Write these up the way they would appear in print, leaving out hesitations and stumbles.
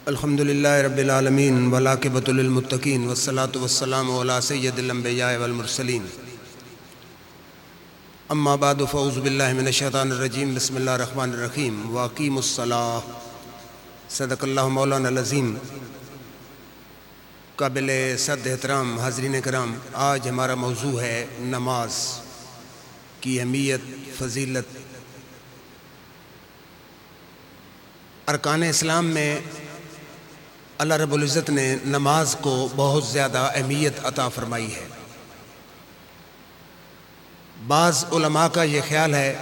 الحمدللہ رب العالمین والعاقبۃ للمتقین والصلاۃ والسلام علی سید الانبیاء والمرسلین اما بعد فاعوذ باللہ من الشیطان الرجیم بسم اللہ الرحمن الرحیم واقیموا الصلاۃ صدق اللہ مولانا العظیم۔ قابل صد احترام حاضرین کرام، آج ہمارا موضوع ہے نماز کی اہمیت، فضیلت۔ ارکان اسلام میں اللہ رب العزت نے نماز کو بہت زیادہ اہمیت عطا فرمائی ہے۔ بعض علماء کا یہ خیال ہے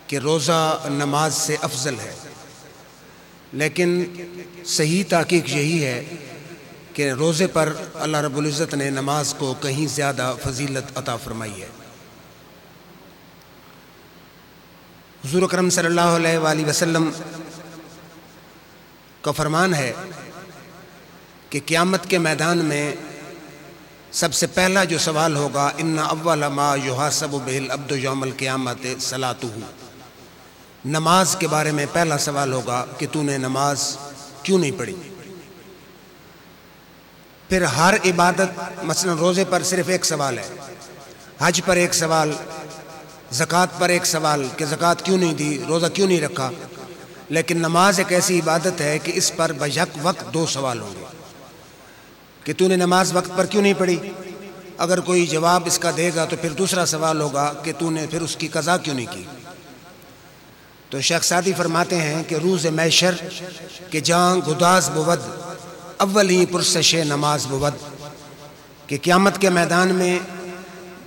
کہ روزہ نماز سے افضل ہے، لیکن صحیح تحقیق یہی ہے کہ روزے پر اللہ رب العزت نے نماز کو کہیں زیادہ فضیلت عطا فرمائی ہے۔ حضور اکرم صلی اللہ علیہ وآلہ وسلم کا فرمان ہے کہ قیامت کے میدان میں سب سے پہلا جو سوال ہوگا، ان اول ما یحاسب بہ العبد یوم القیامۃ صلاتہ، نماز کے بارے میں پہلا سوال ہوگا کہ تو نے نماز کیوں نہیں پڑھی۔ پھر ہر عبادت، مثلا روزے پر صرف ایک سوال ہے، حج پر ایک سوال، زکوٰۃ پر ایک سوال کہ زکوٰۃ کیوں نہیں دی، روزہ کیوں نہیں رکھا۔ لیکن نماز ایک ایسی عبادت ہے کہ اس پر بیک وقت دو سوال ہوں گے کہ تو نے نماز وقت پر کیوں نہیں پڑھی۔ اگر کوئی جواب اس کا دے گا تو پھر دوسرا سوال ہوگا کہ تو نے پھر اس کی قضا کیوں نہیں کی۔ تو شیخ سعدی فرماتے ہیں کہ روز محشر کہ جان گداز بود، اولی پرسش نماز بود، کہ قیامت کے میدان میں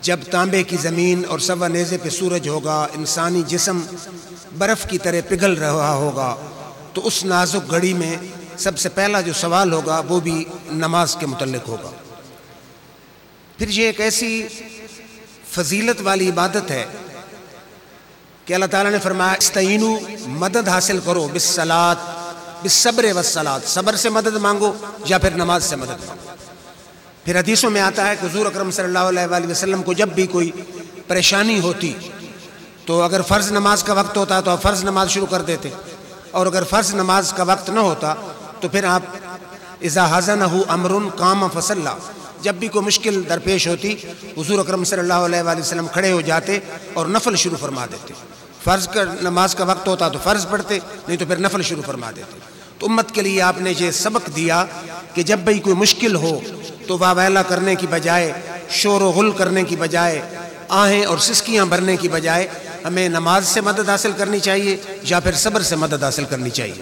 جب تانبے کی زمین اور سوا نیزے پہ سورج ہوگا، انسانی جسم برف کی طرح پگھل رہا ہوگا، تو اس نازک گھڑی میں سب سے پہلا جو سوال ہوگا وہ بھی نماز کے متعلق ہوگا۔ پھر یہ ایک ایسی فضیلت والی عبادت ہے کہ اللہ تعالیٰ نے فرمایا استعینوا، مدد حاصل کرو، بالصلاۃ، بالصبر والصلاۃ، صبر سے مدد مانگو یا پھر نماز سے مدد مانگو۔ پھر حدیثوں میں آتا ہے کہ حضور اکرم صلی اللہ علیہ وآلہ وسلم کو جب بھی کوئی پریشانی ہوتی تو اگر فرض نماز کا وقت ہوتا تو آپ فرض نماز شروع کر دیتے، اور اگر فرض نماز کا وقت نہ ہوتا تو پھر آپ اذا حزنہ امر قام فصلی، جب بھی کوئی مشکل درپیش ہوتی حضور اکرم صلی اللہ علیہ وآلہ وسلم کھڑے ہو جاتے اور نفل شروع فرما دیتے۔ فرض کا نماز کا وقت ہوتا تو فرض پڑھتے، نہیں تو پھر نفل شروع فرما دیتے۔ تو امت کے لیے آپ نے یہ سبق دیا کہ جب بھی کوئی مشکل ہو تو واویلا کرنے کی بجائے، شور و غل کرنے کی بجائے، آہیں اور سسکیاں بھرنے کی بجائے ہمیں نماز سے مدد حاصل کرنی چاہیے یا پھر صبر سے مدد حاصل کرنی چاہیے۔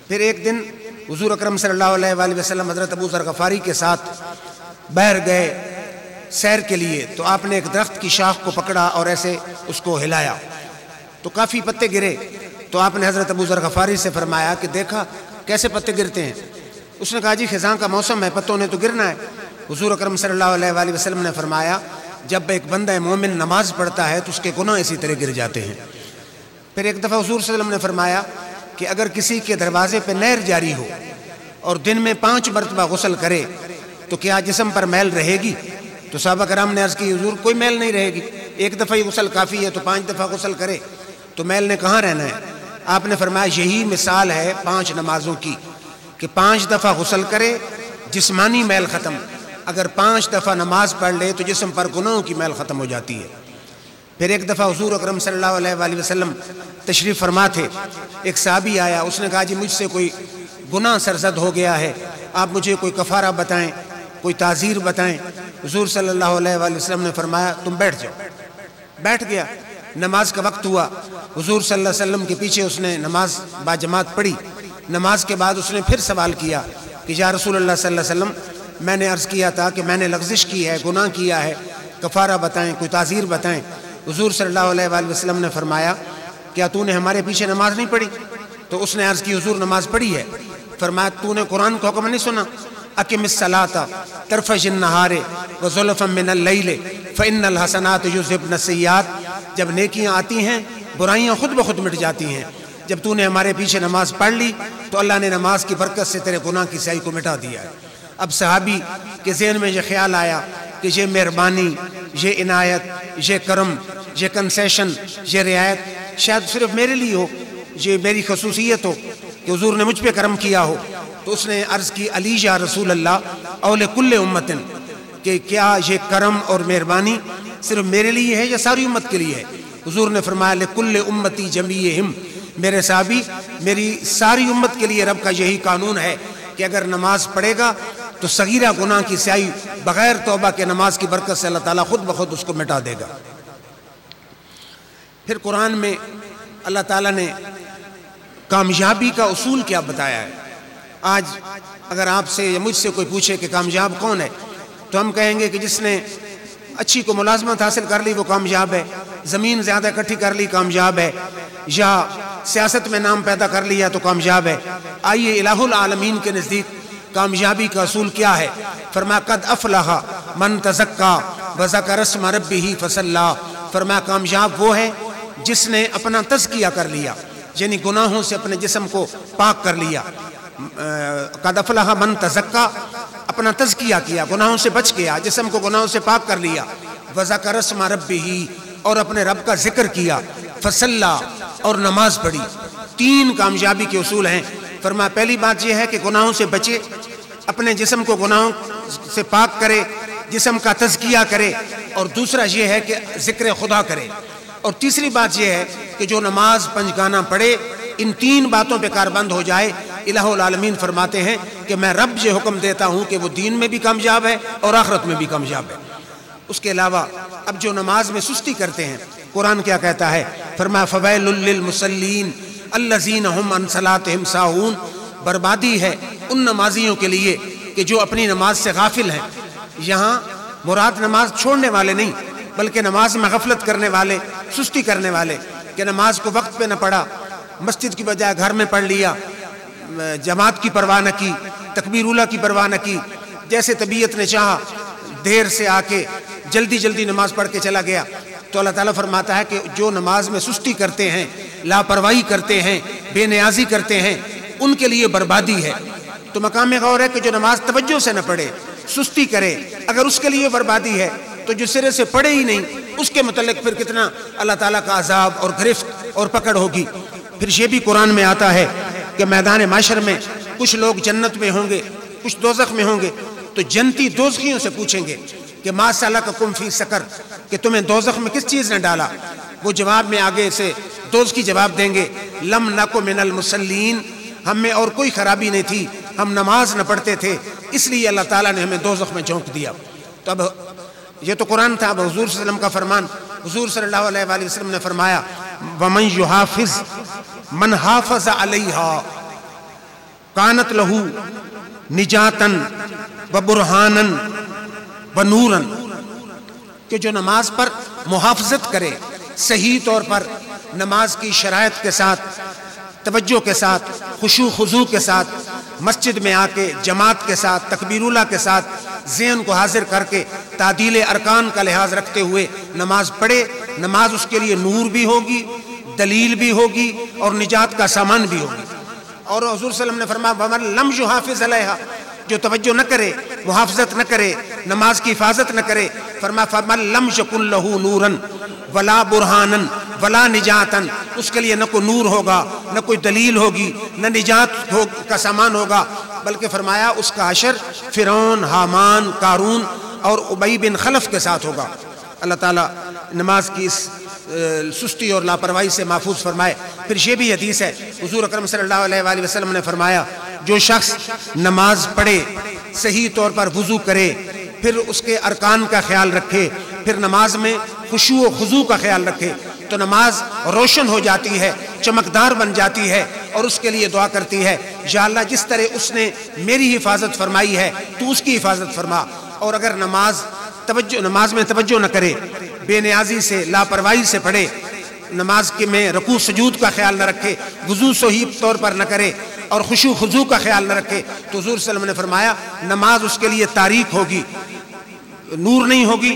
پھر ایک دن حضور اکرم صلی اللہ علیہ وآلہ وسلم حضرت ابو ذر غفاری کے ساتھ باہر گئے سیر کے لیے، تو آپ نے ایک درخت کی شاخ کو پکڑا اور ایسے اس کو ہلایا تو کافی پتے گرے۔ تو آپ نے حضرت ابو ذر غفاری سے فرمایا کہ دیکھا کیسے پتے گرتے ہیں؟ اس نے کہا جی خزاں کا موسم ہے، پتوں نے تو گرنا ہے۔ حضور اکرم صلی اللہ علیہ وآلہ وسلم نے فرمایا جب ایک بندہ مومن نماز پڑھتا ہے تو اس کے گناہ اسی طرح گر جاتے ہیں۔ پھر ایک دفعہ حضور صلی اللہ علیہ وسلم نے فرمایا کہ اگر کسی کے دروازے پہ نہر جاری ہو اور دن میں 5 مرتبہ غسل کرے تو کیا جسم پر میل رہے گی؟ تو صحابہ کرام نے عرض کی حضور کوئی میل نہیں رہے گی، ایک دفعہ ہی غسل کافی ہے، تو 5 دفعہ غسل کرے تو میل نے کہاں رہنا ہے؟ آپ نے فرمایا یہی مثال ہے 5 نمازوں کی کہ 5 دفعہ غسل کرے، جسمانی میل ختم، اگر 5 دفعہ نماز پڑھ لے تو جسم پر گناہوں کی میل ختم ہو جاتی ہے۔ پھر ایک دفعہ حضور اکرم صلی اللہ علیہ وآلہ وسلم تشریف فرما تھے، ایک صحابی آیا، اس نے کہا جی مجھ سے کوئی گناہ سرزد ہو گیا ہے، آپ مجھے کوئی کفارہ بتائیں، کوئی تعزیر بتائیں۔ حضور صلی اللہ علیہ وآلہ وسلم نے فرمایا تم بیٹھ جاؤ۔ بیٹھ گیا، نماز کا وقت ہوا، حضور صلی اللہ علیہ وسلم کے پیچھے اس نے نماز باجماعت پڑھی۔ نماز کے بعد اس نے پھر سوال کیا کہ یا رسول اللہ صلی اللہ علیہ وسلم میں نے عرض کیا تھا کہ میں نے لغزش کی ہے، گناہ کیا ہے، کفارہ بتائیں، کوئی تعزیر بتائیں۔ حضور صلی اللہ علیہ وآلہ وسلم نے فرمایا کیا تو نے ہمارے پیچھے نماز نہیں پڑھی؟ تو اس نے عرض کی حضور نماز پڑھی ہے۔ فرمایا تو نے قرآن کا حکم نہیں سنا؟ اقم الصلاۃ طرفی النہار وزلفا من اللیل فإن الحسنات یذہبن السیئات، جب نیکیاں آتی ہیں برائیاں خود بخود مٹ جاتی ہیں۔ جب تو نے ہمارے پیچھے نماز پڑھ لی تو اللہ نے نماز کی برکت سے تیرے گناہ کی سیاہی کو مٹا دیا ہے۔ اب صحابی کے ذہن میں یہ خیال آیا کہ یہ مہربانی، یہ عنایت، یہ کرم، یہ کنسیشن، یہ رعایت شاید صرف میرے لیے ہو، یہ میری خصوصیت ہو کہ حضور نے مجھ پہ کرم کیا ہو، تو اس نے عرض کی علی یا رسول اللہ اول کل امتن، کہ کیا یہ کرم اور مہربانی صرف میرے لیے ہے یا ساری امت کے لیے ہے؟ حضور نے فرمایا لکل امتی جمیعہم، میرے صحابی میری ساری امت کے لیے رب کا یہی قانون ہے کہ اگر نماز پڑھے گا تو صغیرہ گناہ کی سیاہی بغیر توبہ کے نماز کی برکت سے اللہ تعالیٰ خود بخود اس کو مٹا دے گا۔ پھر قرآن میں اللہ تعالیٰ نے کامیابی کا اصول کیا بتایا ہے۔ آج اگر آپ سے یا مجھ سے کوئی پوچھے کہ کامیاب کون ہے، تو ہم کہیں گے کہ جس نے اچھی کو ملازمت حاصل کر لی وہ کامیاب ہے، زمین زیادہ اکٹھی کر لی کامیاب ہے، یا سیاست میں نام پیدا کر لیا تو کامیاب ہے۔ آئیے الہ العالمین کے نزدیک کامیابی کا اصول کیا ہے؟ فرمایا قد افلح من تزکا وذکر اسم ربہ فصلی، فرمایا کامیاب وہ ہے جس نے اپنا تزکیہ کر لیا، یعنی گناہوں سے اپنے جسم کو پاک کر لیا۔ قد افلح من تزکا، اپنا تزکیہ کیا، گناہوں سے بچ گیا، جسم کو گناہوں سے پاک کر لیا، وذکر اسم ربہ، اور اپنے رب کا ذکر کیا، فصلی، اور نماز پڑھی۔ تین کامیابی کے اصول ہیں۔ فرمایا پہلی بات یہ ہے کہ گناہوں سے بچے، اپنے جسم کو گناہوں سے پاک کرے، جسم کا تزکیہ کرے، اور دوسرا یہ ہے کہ ذکر خدا کرے، اور تیسری بات یہ ہے کہ جو نماز پنجگانہ پڑھے ان تین باتوں پہ کاربند ہو جائے، الہ العالمین فرماتے ہیں کہ میں رب یہ حکم دیتا ہوں کہ وہ دین میں بھی کامیاب ہے اور آخرت میں بھی کامیاب ہے۔ اس کے علاوہ اب جو نماز میں سستی کرتے ہیں، قرآن کیا کہتا ہے؟ فرمایا فویل للمصلین الذین هم عن صلاتهم ساہون، بربادی ہے ان نمازیوں کے لیے کہ جو اپنی نماز سے غافل ہیں۔ یہاں مراد نماز چھوڑنے والے نہیں، بلکہ نماز میں غفلت کرنے والے، سستی کرنے والے، کہ نماز کو وقت پہ نہ پڑھا، مسجد کی بجائے گھر میں پڑھ لیا، جماعت کی پرواہ نہ کی، تکبیر اولیٰ کی پرواہ نہ کی، جیسے طبیعت نے چاہا دیر سے آ کے جلدی جلدی نماز پڑھ کے چلا گیا۔ تو اللہ تعالیٰ فرماتا ہے کہ جو نماز میں سستی کرتے ہیں، لاپرواہی کرتے ہیں، بے نیازی کرتے ہیں، ان کے لیے بربادی ہے۔ تو مقام غور ہے کہ جو نماز توجہ سے نہ پڑھے، سستی کرے، اگر اس کے لیے بربادی ہے تو جو سرے سے پڑھے ہی نہیں اس کے متعلق پھر کتنا اللہ تعالیٰ کا عذاب اور گرفت اور پکڑ ہوگی۔ پھر یہ بھی قرآن میں آتا ہے کہ میدان معاشر میں کچھ لوگ جنت میں ہوں گے، کچھ دوزخ میں ہوں گے، تو جنتی دوزخیوں سے پوچھیں گے کہ ما سلککم فی سقر، کہ تمہیں دوزخ میں کس چیز نے ڈالا؟ وہ جواب میں آگے سے دوزخی جواب دیں گے لم نک من المصلین، ہم میں اور کوئی خرابی نہیں تھی، ہم نماز نہ پڑھتے تھے، اس لیے اللہ تعالیٰ نے ہمیں دوزخ میں جھونک دیا۔ تو اب یہ تو قرآن تھا، اب حضور صلی اللہ علیہ وسلم کا فرمان۔ حضور صلی اللہ علیہ وآلہ وسلم نے فرمایا وَمَن يُحَافِظ من حافظ عَلَيْهَا كَانَتْ لَهُ نِجَاتًا وَبُرْهَانًا وَنُورًا، کہ جو نماز پر محافظت کرے، صحیح طور پر نماز کی شرائط کے ساتھ، توجہ کے ساتھ، خشوع خضوع کے ساتھ، مسجد میں آ کے جماعت کے ساتھ، تکبیر اولیٰ کے ساتھ ذہن کو حاضر کر کے تعدیل ارکان کا لحاظ رکھتے ہوئے نماز پڑھے، نماز اس کے لیے نور بھی ہوگی، دلیل بھی ہوگی، اور نجات کا سامان بھی ہوگی۔ اور حضور صلی اللہ علیہ وسلم نے فرمایا وَمَن لَمْ يُحَافِظْ عَلَيْهَا، جو توجہ نہ کرے، محافظت نہ کرے، نماز کی حفاظت نہ کرے، فرمایا فَمَن لَمْ يَكُن لَهُ نُورًا وَلَا بُرْهَانًا وَلَا نِجَاتًا، اس کے لیے نہ کوئی نور ہوگا، نہ کوئی دلیل ہوگی، نہ نجات کا سامان ہوگا، بلکہ فرمایا اس کا حشر فرعون، حامان، قارون اور ابی بن خلف کے ساتھ ہوگا۔ اللہ تعالیٰ نماز کی اس سستی اور لاپرواہی سے محفوظ فرمائے۔ پھر یہ بھی حدیث ہے، حضور اکرم صلی اللہ علیہ وآلہ وسلم نے فرمایا جو شخص نماز پڑھے، صحیح طور پر وضو کرے، پھر اس کے ارکان کا خیال رکھے، پھر نماز میں خشوع و خضوع کا خیال رکھے، تو نماز روشن ہو جاتی ہے، چمکدار بن جاتی ہے، اور اس کے لیے دعا کرتی ہے یا اللہ جس طرح اس نے میری حفاظت فرمائی ہے تو اس کی حفاظت فرما۔ اور اگر نماز میں توجہ نہ کرے، بے نیازی سے، لاپرواہی سے پڑھے، نماز کے میں رکوع سجود کا خیال نہ رکھے، وضو صحیح طور پر نہ کرے، اور خشوع خضوع کا خیال نہ رکھے، تو حضور صلی اللہ علیہ وسلم نے فرمایا نماز اس کے لیے تاریک ہوگی، نور نہیں ہوگی،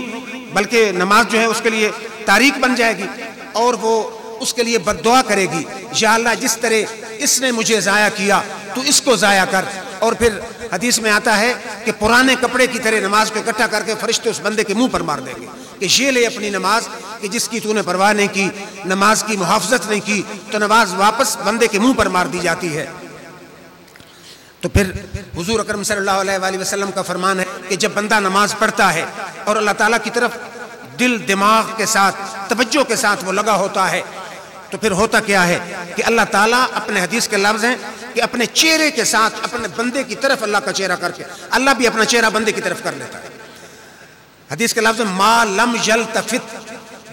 بلکہ نماز جو ہے اس کے لیے تاریک بن جائے گی، اور وہ اس کے لیے بد دعا کرے گی یا اللہ جس طرح اس نے مجھے ضائع کیا تو اس کو ضائع کر۔ اور پھر حدیث میں آتا ہے کہ پرانے کپڑے کی طرح نماز کو اکٹھا کر کے فرشتے اس بندے کے منہ پر مار دیں گے کہ یہ لے اپنی نماز، کہ جس کی تو نے پرواہ نہیں کی، نماز کی محافظت نہیں کی، تو نماز واپس بندے کے منہ پر مار دی جاتی ہے۔ تو پھر حضور اکرم صلی اللہ علیہ وآلہ وسلم کا فرمان ہے کہ جب بندہ نماز پڑھتا ہے اور اللہ تعالیٰ کی طرف دل دماغ کے ساتھ توجہ کے ساتھ وہ لگا ہوتا ہے، تو پھر ہوتا کیا ہے کہ اللہ تعالیٰ، اپنے حدیث کے لفظ ہیں کہ اپنے چہرے کے ساتھ اپنے بندے کی طرف اللہ کا چہرہ کر کے، اللہ بھی اپنا چہرہ بندے کی طرف کر لیتا ہے۔ حدیث کے لفظ ما لم یلتفت،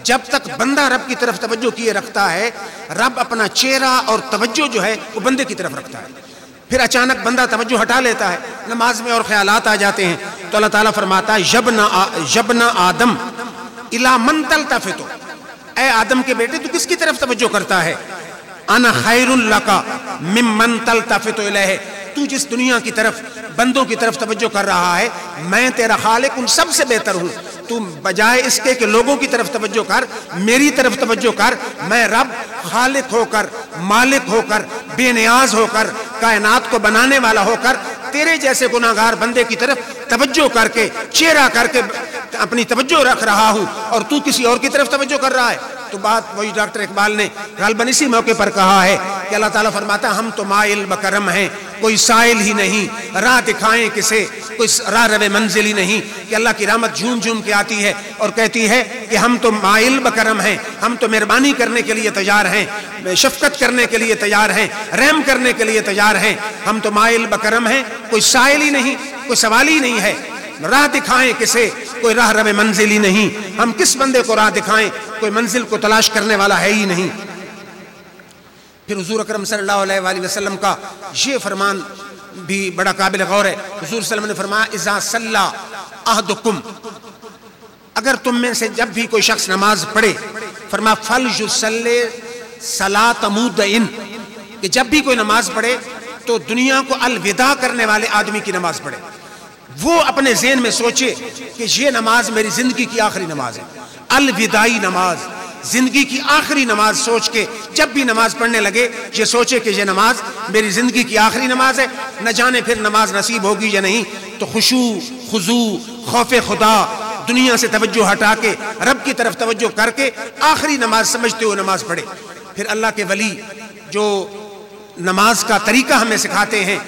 جب تک بندہ رب کی طرف توجہ کیے رکھتا ہے، رب اپنا چہرہ اور توجہ جو ہے وہ بندے کی طرف رکھتا ہے۔ پھر اچانک بندہ توجہ ہٹا لیتا ہے، نماز میں اور خیالات آ جاتے ہیں، تو اللہ تعالیٰ فرماتا ہے یبن آدم الی من تلتفت، اے آدم کے بیٹے تو کس کی طرف توجہ کرتا ہے؟ انا خیر لک ممن تلتفت الیہ، تو جس دنیا کی طرف بندوں کی طرف توجہ کر رہا ہے، میں تیرا خالق ان سب سے بہتر ہوں۔ تو بجائے اس کے کہ لوگوں کی طرف توجہ کر، میری طرف توجہ کر، میں رب خالق ہو کر، مالک ہو کر، بے نیاز ہو کر، کائنات کو بنانے والا ہو کر، تیرے جیسے گناہگار بندے کی طرف توجہ کر کے، چہرہ کر کے اپنی توجہ رکھ رہا ہوں، اور تو کسی اور کی طرف توجہ کر رہا ہے۔ تو بات وہی ڈاکٹر اقبال نے غالباً اسی موقع پر کہا ہے کہ اللہ تعالیٰ فرماتا ہے ہم تو مائل بکرم ہیں، کوئی سائل ہی نہیں، راہ دکھائیں کسے، کوئی راہ رو منزل ہی نہیں، کہ اللہ کی رحمت جھوم جھوم کے آتی ہے اور کہتی ہے کہ ہم تو مائل بکرم ہیں، ہم تو مہربانی کرنے کے لیے تیار ہیں، شفقت کرنے کے لیے تیار ہیں، رحم کرنے کے لیے تیار ہیں، ہم تو مائل بکرم ہیں، کوئی سائل ہی نہیں، کوئی سوال ہی نہیں ہے، راہ دکھائیں کسے، کوئی راہ رو منزل ہی نہیں، ہم کس بندے کو راہ دکھائیں، کوئی منزل کو تلاش کرنے والا ہے ہی نہیں۔ پھر حضور اکرم صلی اللہ علیہ وآلہ وسلم کا یہ فرمان بھی بڑا قابل غور ہے۔ حضور صلی اللہ علیہ وسلم نے فرمایا اذا صلی احدکم، اگر تم میں سے جب بھی کوئی شخص نماز پڑھے، فرمایا فلیصلی صلاۃ مودع، کہ جب بھی کوئی نماز پڑھے تو دنیا کو الوداع کرنے والے آدمی کی نماز پڑھے۔ وہ اپنے ذہن میں سوچے کہ یہ نماز میری زندگی کی آخری نماز ہے، الوداعی نماز، زندگی کی آخری نماز سوچ کے جب بھی نماز پڑھنے لگے یہ سوچے کہ یہ نماز میری زندگی کی آخری نماز ہے، نہ جانے پھر نماز نصیب ہوگی یا نہیں۔ تو خشوع، خضوع، خوف خدا، دنیا سے توجہ ہٹا کے رب کی طرف توجہ کر کے آخری نماز سمجھتے ہوئے نماز پڑھے۔ پھر اللہ کے ولی جو نماز کا طریقہ ہمیں سکھاتے ہیں،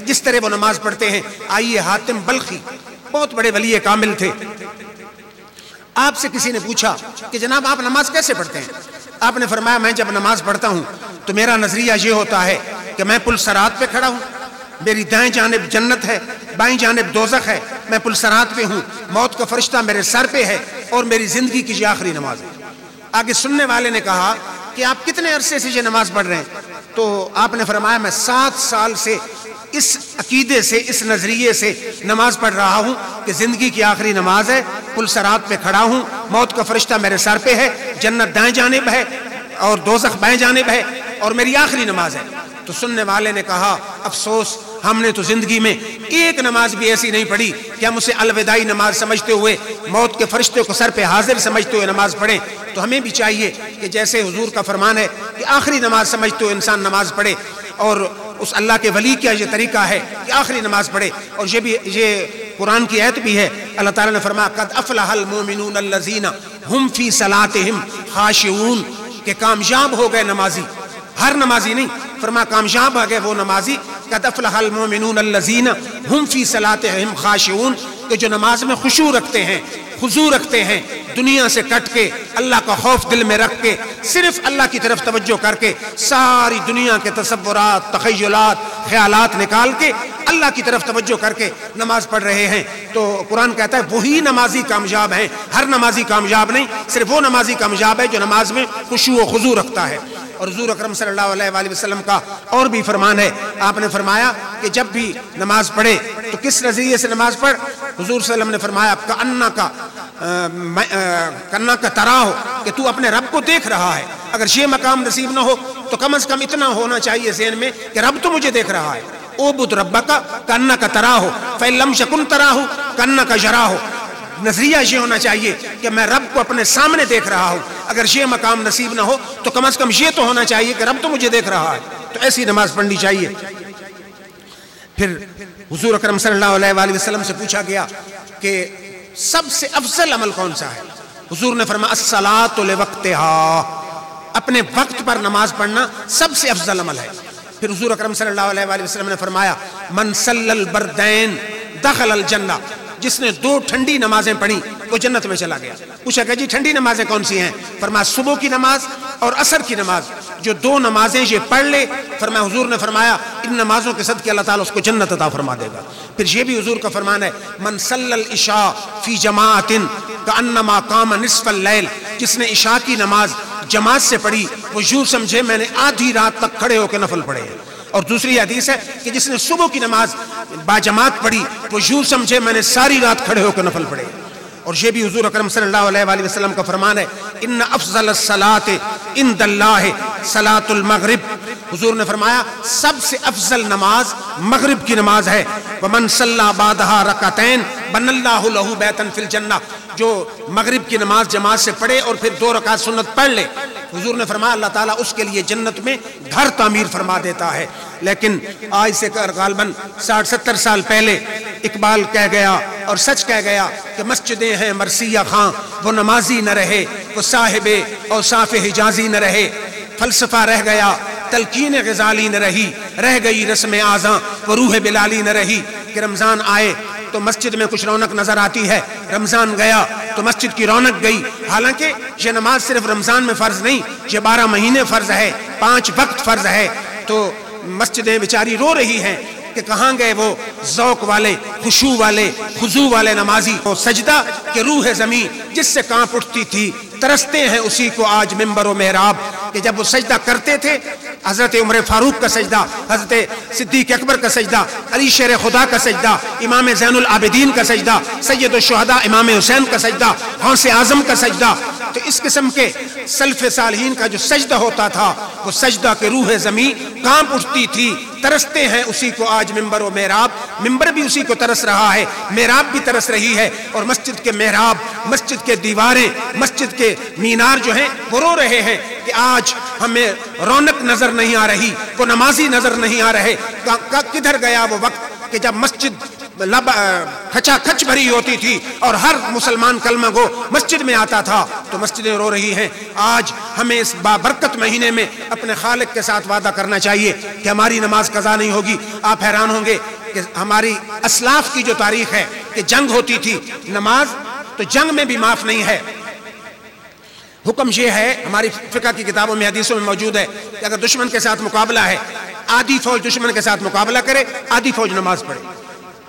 جس طرح وہ نماز پڑھتے ہیں، آئیے حاتم بلخی بہت بڑے ولی کامل تھے، آپ سے کسی نے پوچھا کہ جناب آپ نماز کیسے پڑھتے ہیں؟ آپ نے فرمایا میں جب نماز پڑھتا ہوں تو میرا نظریہ یہ ہوتا ہے کہ میں پل صراط پہ کھڑا ہوں، میری دائیں جانب جنت ہے، بائیں جانب دوزخ ہے، میں پل صراط پہ ہوں، موت کا فرشتہ میرے سر پہ ہے، اور میری زندگی کی یہ آخری نماز ہے۔ آگے سننے والے نے کہا کہ آپ کتنے عرصے سے یہ نماز پڑھ رہے ہیں؟ تو آپ نے فرمایا میں 7 سال سے اس عقیدے سے، اس نظریے سے نماز پڑھ رہا ہوں کہ زندگی کی آخری نماز ہے، پل صراط پہ کھڑا ہوں، موت کا فرشتہ میرے سر پہ ہے، جنت دائیں جانب ہے اور دوزخ بائیں جانب ہے، اور میری آخری نماز ہے۔ تو سننے والے نے کہا افسوس، ہم نے تو زندگی میں ایک نماز بھی ایسی نہیں پڑھی کہ ہم اسے الوداعی نماز سمجھتے ہوئے، موت کے فرشتے کو سر پہ حاضر سمجھتے ہوئے نماز پڑھیں۔ تو ہمیں بھی چاہیے کہ جیسے حضور کا فرمان ہے کہ آخری نماز سمجھتے ہوئے انسان نماز پڑھے، اور اس اللہ کے ولی کا یہ طریقہ ہے کہ آخری نماز پڑھے۔ اور یہ قرآن کی آیت بھی ہے، اللہ تعالیٰ نے فرمایا قد افلح المؤمنون الذین هم فی صلاتهم خاشعون، کہ کامیاب ہو گئے نمازی، ہر نمازی نہیں، فرمایا کامیاب ہو گئے وہ نمازی، قد افلح المؤمنون الذین هم فی صلاتهم خاشعون، کہ جو نماز میں خشوع رکھتے ہیں، خضوع رکھتے ہیں، دنیا سے کٹ کے اللہ کا خوف دل میں رکھ کے صرف اللہ کی طرف توجہ کر کے ساری دنیا کے تصورات، تخیلات، خیالات نکال کے اللہ کی طرف توجہ کر کے نماز پڑھ رہے ہیں۔ تو قرآن کہتا ہے وہی نمازی کامیاب ہیں، ہر نمازی کامیاب نہیں، صرف وہ نمازی کامیاب ہے جو نماز میں خشوع و خضوع رکھتا ہے۔ اور حضور اکرم صلی اللہ علیہ وآلہ وسلم کا اور بھی فرمان ہے، آپ نے فرمایا کہ جب بھی نماز پڑھے تو کس نظریے سے نماز پڑھ؟ حضور صلی اللہ علیہ وسلم نے فرمایا کنا کا ترا ہو، کہ تو اپنے رب کو دیکھ رہا ہے۔ اگر یہ مقام نصیب نہ ہو تو کم از کم اتنا ہونا چاہیے ذہن میں کہ رب تو مجھے دیکھ رہا ہے۔ اعبد ربک کانک تراہ فإن لم یکن تراہ کانک یراہ، نظریہ یہ ہونا چاہیے کہ میں رب کو اپنے سامنے دیکھ رہا ہوں، اگر یہ مقام نصیب نہ ہو تو کم از کم یہ تو ہونا چاہیے کہ رب تو مجھے دیکھ رہا ہے۔ تو ایسی نماز پڑھنی چاہیے۔ پھر حضور اکرم صلی اللہ علیہ وآلہ وسلم سے پوچھا گیا کہ سب سے افضل عمل کون سا ہے؟ حضور نے فرمایا الصلاۃ لوقتہا، اپنے وقت پر نماز پڑھنا سب سے افضل عمل ہے۔ پھر حضور اکرم صلی اللہ علیہ وآلہ وسلم نے فرمایا من صلی البردین دخل الجنہ، جس نے 2 ٹھنڈی نمازیں پڑھی وہ جنت میں چلا گیا۔ پوچھا کہ جی ٹھنڈی نمازیں کون سی ہیں؟ فرمایا صبح کی نماز اور عصر کی نماز، جو 2 نمازیں یہ پڑھ لے، فرمایا حضور نے فرمایا ان نمازوں کے صدقے اللہ تعالیٰ اس کو جنت عطا فرما دے گا۔ پھر یہ بھی حضور کا فرمان ہے من صلی العشاء فی جماعت کانما قام نصف اللیل، جس نے عشاء کی نماز جماعت سے پڑھی وہ یوں سمجھے میں نے آدھی رات تک کھڑے ہو کے نفل پڑھے ہیں۔ اور دوسری حدیث ہے کہ جس نے صبح کی نماز با جماعت پڑھی وہ یوں سمجھے میں نے ساری رات کھڑے ہو کے نفل پڑھے ہیں۔ اور یہ بھی حضور اکرم صلی اللہ علیہ وآلہ وسلم کا فرمان ہے ان افضل الصلاۃ عند اللہ صلاۃ المغرب، حضور نے فرمایا سب سے افضل نماز مغرب کی نماز ہے۔ ومن صلی بعدہا رکعتین بنى اللہ لہ بیتا فی الجنہ، جو مغرب کی نماز جماعت سے پڑھے اور پھر 2 رکعت سنت پڑھ لے، حضور نے فرمایا اللہ تعالیٰ اس کے لیے جنت میں گھر تعمیر فرما دیتا ہے۔ لیکن آج سے غالباً 60-70 سال پہلے اقبال کہہ گیا اور سچ کہہ گیا کہ مسجدیں ہیں مرثیہ خاں، وہ نمازی نہ رہے، وہ صاحب اوصاف حجازی نہ رہے، فلسفہ رہ گیا تلقین غزالی نہ رہی، رہ گئی رسم آزاں وہ روح بلالی نہ رہی۔ کہ رمضان آئے تو مسجد میں کچھ رونق نظر آتی ہے، رمضان گیا تو مسجد کی رونق گئی۔ حالانکہ یہ نماز صرف رمضان میں فرض نہیں، یہ 12 مہینے فرض ہے، 5 وقت فرض ہے۔ تو مسجدیں بیچاری رو رہی ہیں کہ کہاں گئے وہ ذوق والے، خشوع والے، خضوع والے نمازی۔ وہ سجدہ کہ روح زمین جس سے کانپ اٹھتی تھی، ترستے ہیں اسی کو آج منبر و محراب۔ کہ جب وہ سجدہ کرتے تھے، حضرت عمر فاروق کا سجدہ، حضرت صدیق اکبر کا سجدہ، علی شیر خدا کا سجدہ، امام زین العابدین کا سجدہ، سید الشہداء امام حسین کا سجدہ، غوث اعظم کا سجدہ، تو اس قسم کے سلف صالحین کا جو سجدہ ہوتا تھا وہ سجدہ کہ روح زمین کانپ اٹھتی تھی، ترستے ہیں اسی کو آج منبر و محراب۔ منبر بھی اسی کو ترس رہا ہے، محراب بھی ترس رہی ہے، اور مسجد کے محراب، مسجد کے دیواریں، مسجد کے مینار جو ہیں وہ رو رہے ہیں کہ آج ہمیں رونق نظر نہیں آ رہی، وہ نمازی نظر نہیں آ رہے۔ کدھر گیا وہ وقت کہ جب مسجد کھچا کھچ بھری ہوتی تھی اور ہر مسلمان کلمہ گو مسجد میں آتا تھا؟ تو مسجدیں رو رہی ہیں۔ آج ہمیں اس بابرکت مہینے میں اپنے خالق کے ساتھ وعدہ کرنا چاہیے کہ ہماری نماز قضا نہیں ہوگی۔ آپ حیران ہوں گے کہ ہماری اسلاف کی جو تاریخ ہے کہ جنگ ہوتی تھی، نماز تو جنگ میں بھی معاف نہیں ہے۔ حکم یہ ہے، ہماری فقہ کی کتابوں میں حدیثوں میں موجود ہے کہ اگر دشمن کے ساتھ مقابلہ ہے، آدھی فوج دشمن کے ساتھ مقابلہ کرے، آدھی فوج نماز پڑھے۔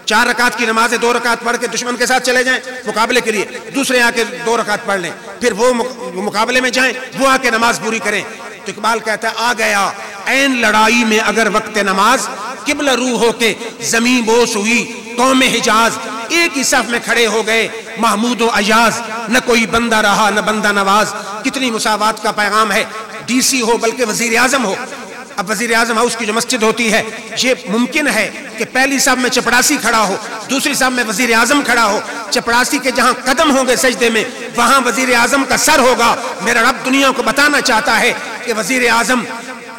4 رکعت کی نمازیں 2 رکعت پڑھ کے دشمن کے ساتھ چلے جائیں مقابلے کے لیے، دوسرے آ کے 2 رکعت پڑھ لیں، پھر وہ مقابلے میں جائیں، وہ آ کے نماز پوری کریں۔ تو اقبال کہتا ہے آ گیا عین لڑائی میں اگر وقت نماز، قبلہ روح ہو کے زمین بوس ہوئی قوم حجاز، ایک ہی صف میں کھڑے ہو گئے محمود و ایاز، نہ کوئی بندہ رہا نہ بندہ نواز۔ کتنی مساوات کا پیغام ہے، ڈی سی ہو بلکہ وزیر اعظم ہو۔ اب وزیر اعظم ہاؤس کی جو مسجد ہوتی ہے، یہ ممکن ہے کہ پہلی صف میں چپڑاسی کھڑا ہو، دوسری صف میں وزیر اعظم کھڑا ہو، چپڑاسی کے جہاں قدم ہوں گے سجدے میں وہاں وزیر اعظم کا سر ہوگا۔ میرا رب دنیا کو بتانا چاہتا ہے کہ وزیر اعظم،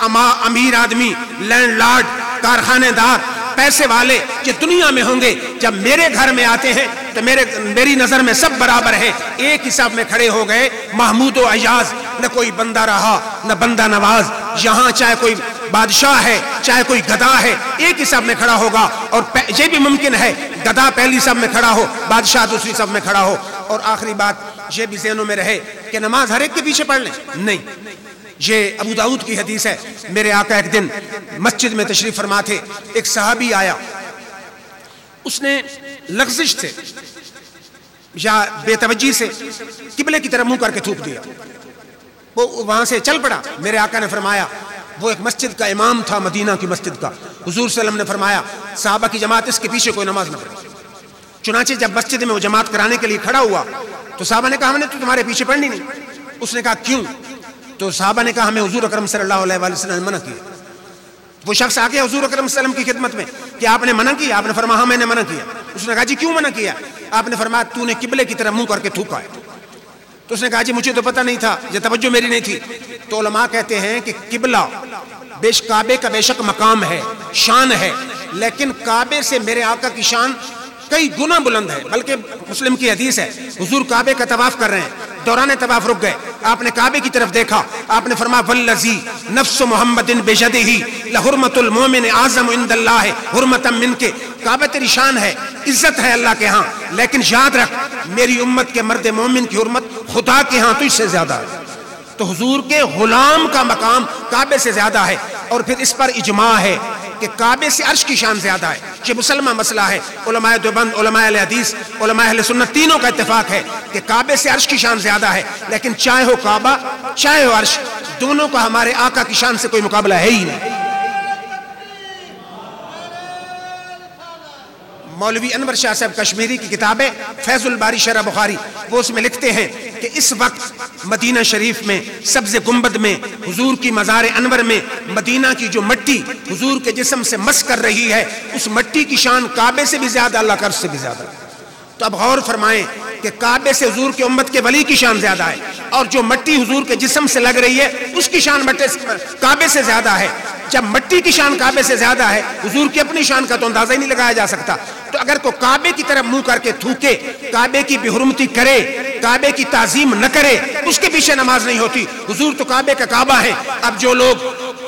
امیر آدمی، لینڈ لارڈ، کارخانے دار، پیسے والے جو دنیا میں ہوں گے، جب میرے گھر میں آتے ہیں تو میری نظر میں سب برابر ہیں۔ ایک ہی صف میں کھڑے ہو گئے محمود و ایاز، نہ کوئی بندہ رہا نہ بندہ نواز۔ یہاں چاہے کوئی بادشاہ ہے چاہے کوئی گدھا ہے، ایک ہی صف میں کھڑا ہوگا۔ اور یہ بھی ممکن ہے گدھا پہلی صف میں کھڑا ہو، بادشاہ دوسری صف میں کھڑا ہو۔ اور آخری بات یہ بھی ذہنوں میں رہے کہ نماز ہر ایک کے پیچھے پڑھ لیں، نہیں۔ یہ ابو داؤد کی حدیث ہے، میرے آقا ایک دن مسجد میں تشریف فرما تھے، ایک صحابی آیا، اس نے لغزش سے یا بے توجہی سے قبلے کی طرف منہ کر کے تھوک دیا، وہ وہاں سے چل پڑا۔ میرے آقا نے فرمایا، وہ ایک مسجد کا امام تھا، مدینہ کی مسجد کا، حضور صلی اللہ علیہ وسلم نے فرمایا صحابہ کی جماعت اس کے پیچھے کوئی نماز نہ پڑھے۔ چنانچہ جب مسجد میں وہ جماعت کرانے کے لیے کھڑا ہوا تو صحابہ نے کہا ہم نے تو تمہارے پیچھے پڑھنی نہیں۔ اس نے کہا کیوں؟ تو صحابہ نے کہا ہمیں حضور اکرم صلی اللہ علیہ وسلم نے منع کیا۔ وہ شخص آ گیا حضور اکرم صلی اللہ علیہ وسلم کی خدمت میں کہ آپ نے منع کیا؟ آپ نے فرمایا ہاں میں نے منع کیا۔ اس نے کہا جی کیوں منع کیا؟ آپ نے فرمایا تو نے قبلے کی طرف منہ کر کے تھوکا ہے۔ تو اس نے کہا جی مجھے تو پتہ نہیں تھا، یہ توجہ میری نہیں تھی۔ تو علماء کہتے ہیں کہ قبلہ کعبے کا بے شک مقام ہے، شان ہے، لیکن کعبے سے میرے آقا کی شان کئی گنا بلند ہے۔ بلکہ مسلم کی حدیث ہے، حضور کعبے کا طواف کر رہے ہیں، دوران طواف رک گئے، آپ نے کعبے کی طرف دیکھا، آپ نے فرمایا والذی نفس محمد بجدہ لحرمت المومن اعظم عند اللہ حرمتا منک، کعبہ تیری شان ہے، عزت ہے اللہ کے ہاں، لیکن یاد رکھ میری امت کے مرد مومن کی حرمت خدا کے ہاں تجھ سے زیادہ ہے۔ تو حضور کے غلام کا مقام کعبے سے زیادہ ہے، اور پھر اس پر اجماع ہے کہ کعبے سے عرش کی شان زیادہ ہے۔ یہ مسلمہ مسئلہ ہے، علماء دیوبند، علماء اہل حدیث، علماء اہل سنت تینوں کا اتفاق ہے کہ کعبے سے عرش کی شان زیادہ ہے، لیکن چاہے ہو کعبہ چاہے ہو عرش، دونوں کا ہمارے آقا کی شان سے کوئی مقابلہ ہے ہی نہیں۔ مولوی انور شاہ صاحب کشمیری کی کتاب ہے فیض الباری شرح بخاری، وہ اس میں لکھتے ہیں کہ اس وقت مدینہ شریف میں سبز گنبد میں حضور کی مزار انور میں مدینہ کی جو مٹی حضور کے جسم سے مس کر رہی ہے، اس مٹی کی شان کعبے سے بھی زیادہ، اللہ کا عرش سے بھی زیادہ۔ تو اب غور فرمائیں کہ کعبے سے حضور کے امت کے ولی کی شان زیادہ ہے، اور جو مٹی حضور کے جسم سے لگ رہی ہے اس کی شان کعبے سے زیادہ ہے۔ جب مٹی کی شان کعبے سے زیادہ ہے، حضور کی اپنی شان کا تو اندازہ ہی نہیں لگایا جا سکتا۔ تو اگر کوئی کعبے کی طرف منہ کر کے تھوکے، کعبے کی بے حرمتی کرے، کعبے کی تعظیم نہ کرے، اس کے پیچھے نماز نہیں ہوتی۔ حضور تو کعبے کا کعبہ ہے۔ اب جو لوگ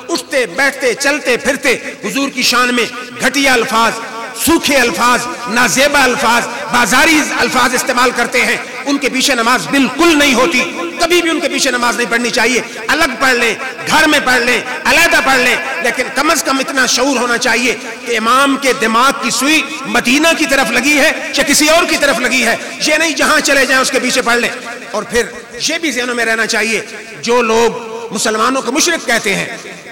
اٹھتے بیٹھتے چلتے پھرتے حضور کی شان میں گھٹیا الفاظ، سوکھے الفاظ، نازیبا الفاظ، بازاری الفاظ استعمال کرتے ہیں، ان کے پیچھے نماز بالکل نہیں ہوتی۔ کبھی بھی ان کے پیچھے نماز نہیں پڑھنی چاہیے۔ الگ پڑھ لیں، گھر میں پڑھ لیں، علیحدہ پڑھ لیں، لیکن کم از کم اتنا شعور ہونا چاہیے کہ امام کے دماغ کی سوئی مدینہ کی طرف لگی ہے یا کسی اور کی طرف لگی ہے، یہ نہیں جہاں چلے جائیں اس کے پیچھے پڑھ لیں۔ اور پھر یہ بھی ذہنوں میں رہنا چاہیے جو لوگ مسلمانوں کو مشرک کہتے ہیں،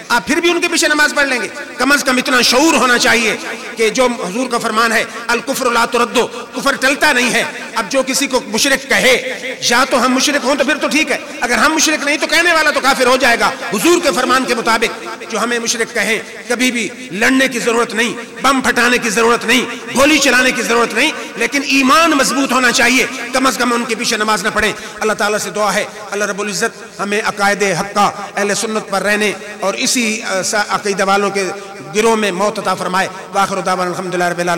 آپ پھر بھی ان کے پیچھے نماز پڑھ لیں گے، کم از کم اتنا شعور ہونا چاہیے کہ جو حضور کا فرمان ہے الکفر لا تردو، کفر ٹلتا نہیں ہے۔ اب جو کسی کو مشرک کہے، یا تو ہم مشرک ہوں تو پھر تو ٹھیک ہے، اگر ہم مشرک نہیں تو کہنے والا تو کافر ہو جائے گا۔ حضور کے فرمان کے مطابق جو ہمیں مشرک کہیں، کبھی بھی لڑنے کی ضرورت نہیں، بم پھٹانے کی ضرورت نہیں، گولی چلانے کی ضرورت نہیں، لیکن ایمان مضبوط ہونا چاہیے، کم از کم ان کے پیچھے نماز نہ پڑھیں۔ اللہ تعالیٰ سے دعا ہے اللہ رب العزت ہمیں عقائد حقہ اہل سنت پر رہنے اور اسی عقیدہ والوں کے گروہ میں موت عطا فرمائے۔ وآخر دعوانا الحمدللہ رب العالمین۔